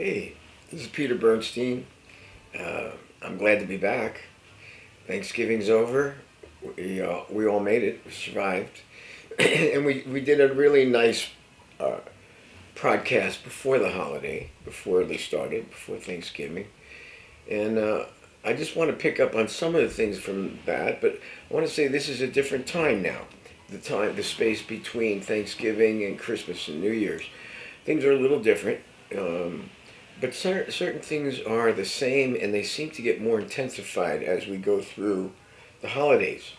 Hey, this is Peter Bernstein. I'm glad to be back. Thanksgiving's over. We all made it. We survived. And we did a really nice uh, podcast before the holiday, before they started, before Thanksgiving. And I just want to pick up on some of the things from that, but I want to say this is a different time now. The space between Thanksgiving and Christmas and New Year's. Things are a little different. Um, But certain things are the same and they seem to get more intensified as we go through the holidays.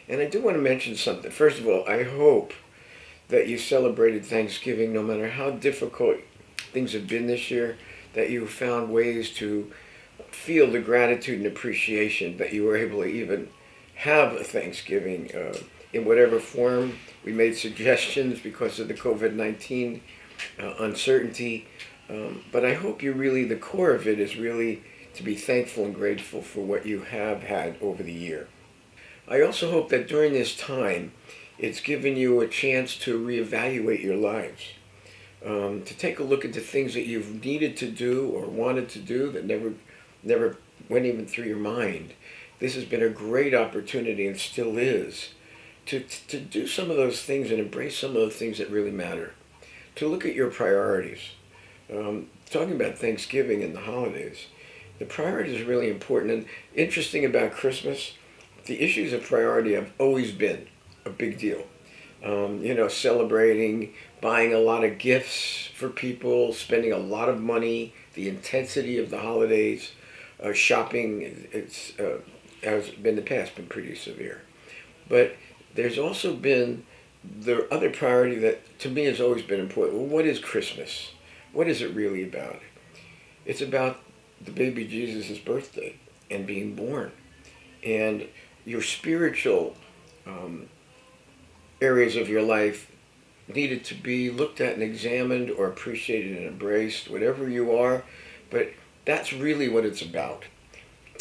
And I do want to mention something. First of all, I hope that you celebrated Thanksgiving no matter how difficult things have been this year, that you found ways to feel the gratitude and appreciation that you were able to even have a Thanksgiving in whatever form. We made suggestions because of the COVID-19 uncertainty. But I hope the core of it is really to be thankful and grateful for what you have had over the year. I also hope that during this time, it's given you a chance to reevaluate your lives, to take a look at the things that you've needed to do or wanted to do that never went even through your mind. This has been a great opportunity and still is to do some of those things and embrace some of the things that really matter. To look at your priorities. Talking about Thanksgiving and the holidays, the priorities are really important. And interesting about Christmas, the issues of priority have always been a big deal. Celebrating, buying a lot of gifts for people, spending a lot of money, the intensity of the holidays, shopping, has been in the past been pretty severe. But there's also been the other priority that to me has always been important. Well, what is Christmas? What is it really about? It's about the baby Jesus' birthday and being born. And your spiritual areas of your life needed to be looked at and examined or appreciated and embraced, whatever you are. But that's really what it's about.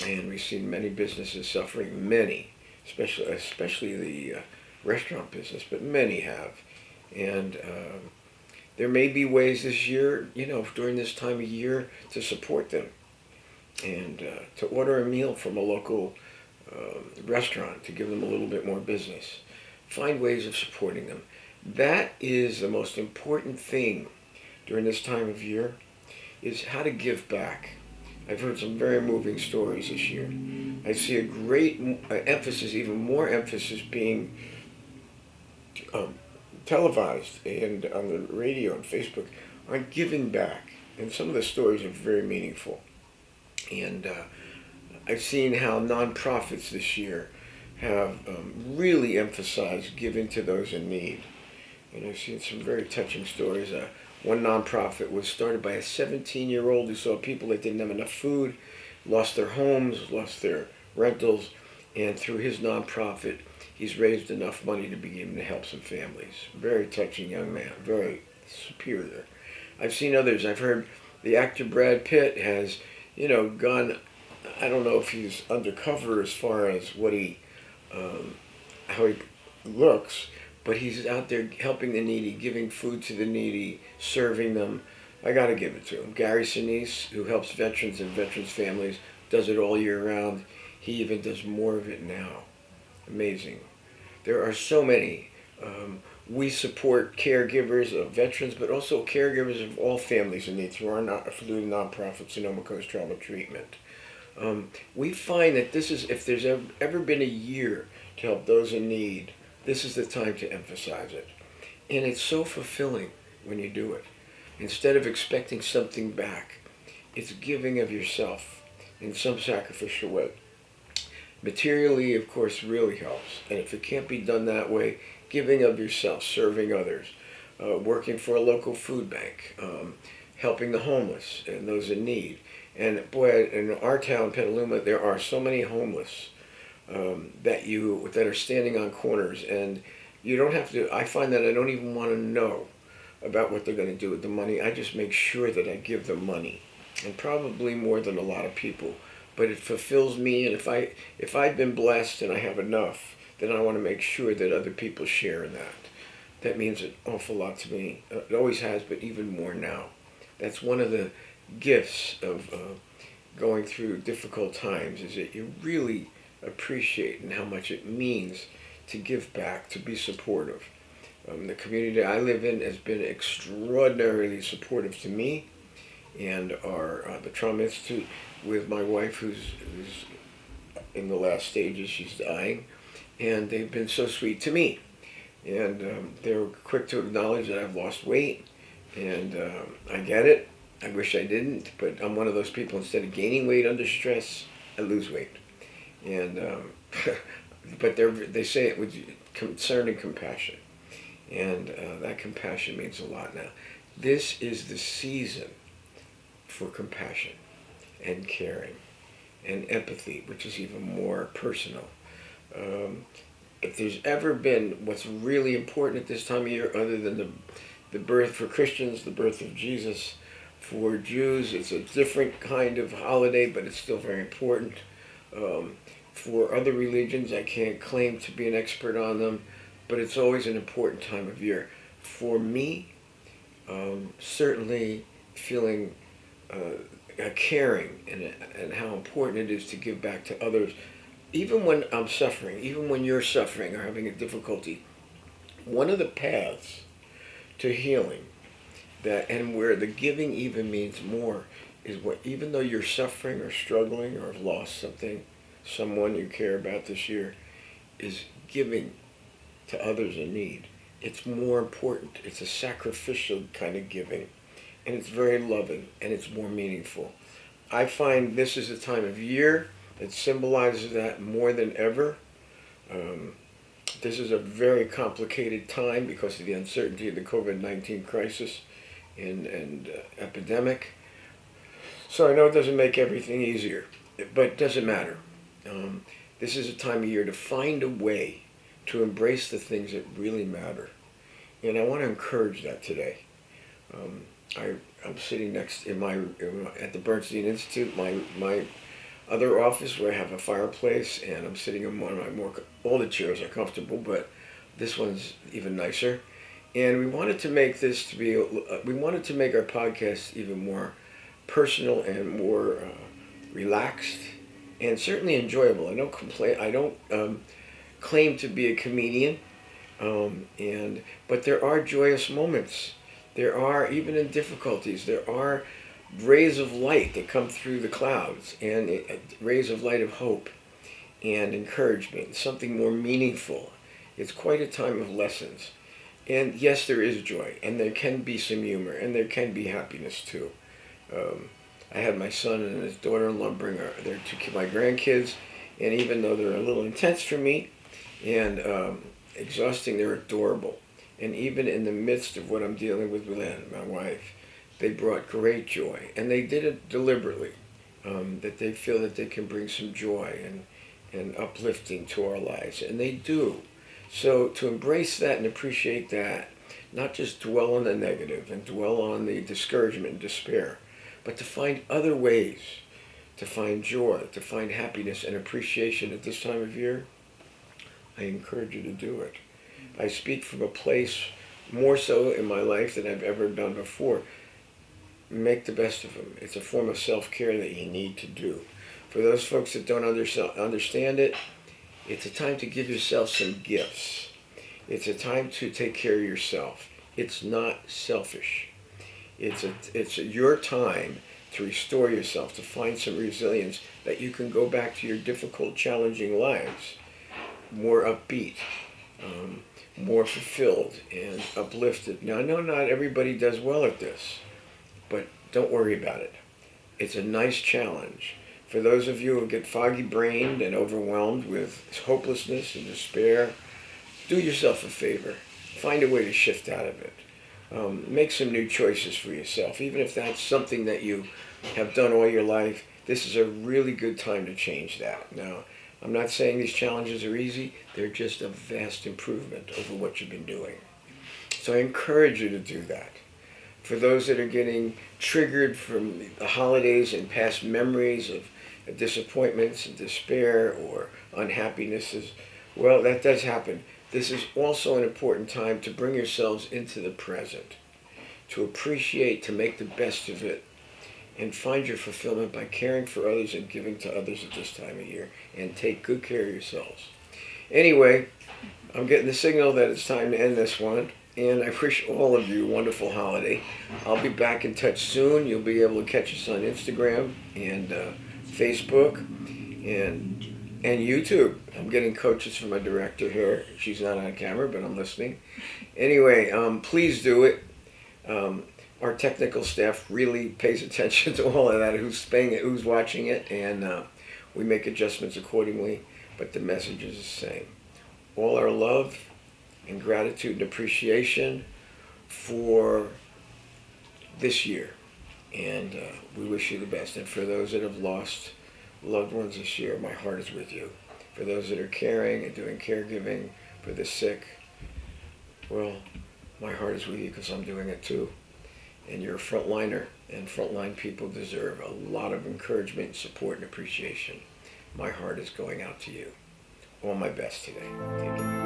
And we've seen many businesses suffering, many, especially the restaurant business, but many have. And there may be ways this year, during this time of year, to support them and to order a meal from a local restaurant to give them a little bit more business. Find ways of supporting them. That is the most important thing during this time of year, is how to give back. I've heard some very moving stories this year. I see a great emphasis, even more emphasis being um, televised and on the radio and Facebook on giving back. And some of the stories are very meaningful. And I've seen how nonprofits this year have really emphasized giving to those in need. And I've seen some very touching stories. One nonprofit was started by a 17-year-old who saw people that didn't have enough food, lost their homes, lost their rentals, and through his nonprofit, he's raised enough money to be able to help some families. Very touching young man, very superior. I've seen others. I've heard the actor Brad Pitt has, gone. I don't know if he's undercover as far as how he looks, but he's out there helping the needy, giving food to the needy, serving them. I got to give it to him. Gary Sinise, who helps veterans and veterans' families, does it all year round. He even does more of it now. Amazing. There are so many. We support caregivers of veterans, but also caregivers of all families in need through through the nonprofit Sonoma Coast Trauma Treatment. We find that this is, if there's ever been a year to help those in need, this is the time to emphasize it. And it's so fulfilling when you do it. Instead of expecting something back, it's giving of yourself in some sacrificial way. Materially, of course, really helps. And if it can't be done that way, giving of yourself, serving others, working for a local food bank, helping the homeless and those in need. And boy, in our town, Petaluma, there are so many homeless that are standing on corners, and you don't have to. I find that I don't even want to know about what they're going to do with the money. I just make sure that I give them money, and probably more than a lot of people. But it fulfills me, and if I've been blessed and I have enough, then I want to make sure that other people share in that. That means an awful lot to me. It always has, but even more now. That's one of the gifts of going through difficult times is that you really appreciate and how much it means to give back, to be supportive. The community I live in has been extraordinarily supportive to me and the Trauma Institute with my wife who's in the last stages, she's dying, and they've been so sweet to me. And they're quick to acknowledge that I've lost weight, and I get it. I wish I didn't, but I'm one of those people, instead of gaining weight under stress, I lose weight. And but they say it with concern and compassion. And that compassion means a lot now. This is the season for compassion and caring and empathy, which is even more personal. If there's ever been what's really important at this time of year, other than the birth for Christians, the birth of Jesus, for Jews, it's a different kind of holiday, but it's still very important. For other religions, I can't claim to be an expert on them, but it's always an important time of year. For me, certainly feeling caring and how important it is to give back to others, even when I'm suffering, even when you're suffering or having a difficulty. One of the paths to healing, that and where the giving even means more, is what, even though you're suffering or struggling or have lost something, someone you care about this year, is giving to others in need. It's more important. It's a sacrificial kind of giving, and it's very loving, and it's more meaningful. I find this is a time of year that symbolizes that more than ever. This is a very complicated time because of the uncertainty of the COVID-19 crisis and epidemic. So I know it doesn't make everything easier, but it doesn't matter. This is a time of year to find a way to embrace the things that really matter. And I want to encourage that today. I'm sitting next at the Bernstein Institute, my other office where I have a fireplace, and I'm sitting in one of my all the chairs are comfortable, but this one's even nicer. And we wanted to make we wanted to make our podcast even more personal and more relaxed and certainly enjoyable. I don't complain. I don't claim to be a comedian, but there are joyous moments. There are, even in difficulties, there are rays of light that come through the clouds, and rays of light of hope and encouragement, something more meaningful. It's quite a time of lessons. And yes, there is joy, and there can be some humor, and there can be happiness too. I had my son and his daughter-in-law bring my grandkids, and even though they're a little intense for me and exhausting, they're adorable. And even in the midst of what I'm dealing with Lynn, my wife, they brought great joy, and they did it deliberately, that they feel that they can bring some joy and uplifting to our lives, and they do. So to embrace that and appreciate that, not just dwell on the negative and dwell on the discouragement and despair, but to find other ways to find joy, to find happiness and appreciation at this time of year, I encourage you to do it. I speak from a place more so in my life than I've ever done before. Make the best of them. It's a form of self-care that you need to do. For those folks that don't understand it, it's a time to give yourself some gifts. It's a time to take care of yourself. It's not selfish. It's your time to restore yourself, to find some resilience that you can go back to your difficult, challenging lives more upbeat, more fulfilled and uplifted. Now, I know not everybody does well at this, but don't worry about it. It's a nice challenge. For those of you who get foggy-brained and overwhelmed with hopelessness and despair, do yourself a favor. Find a way to shift out of it. Make some new choices for yourself. Even if that's something that you have done all your life, this is a really good time to change that. Now, I'm not saying these challenges are easy. They're just a vast improvement over what you've been doing. So I encourage you to do that. For those that are getting triggered from the holidays and past memories of disappointments and despair or unhappinesses, well, that does happen. This is also an important time to bring yourselves into the present, to appreciate, to make the best of it, and find your fulfillment by caring for others and giving to others at this time of year. And take good care of yourselves. Anyway, I'm getting the signal that it's time to end this one. And I wish all of you a wonderful holiday. I'll be back in touch soon. You'll be able to catch us on Instagram and Facebook and YouTube. I'm getting coaches from my director here. She's not on camera, but I'm listening. Anyway, please do it. Our technical staff really pays attention to all of that. Who's paying it, who's watching it, and we make adjustments accordingly. But the message is the same. All our love and gratitude and appreciation for this year. And we wish you the best. And for those that have lost loved ones this year, my heart is with you. For those that are caring and doing caregiving for the sick, well, my heart is with you because I'm doing it too. And you're a frontliner, and frontline people deserve a lot of encouragement, support, and appreciation. My heart is going out to you. All my best today. Take care.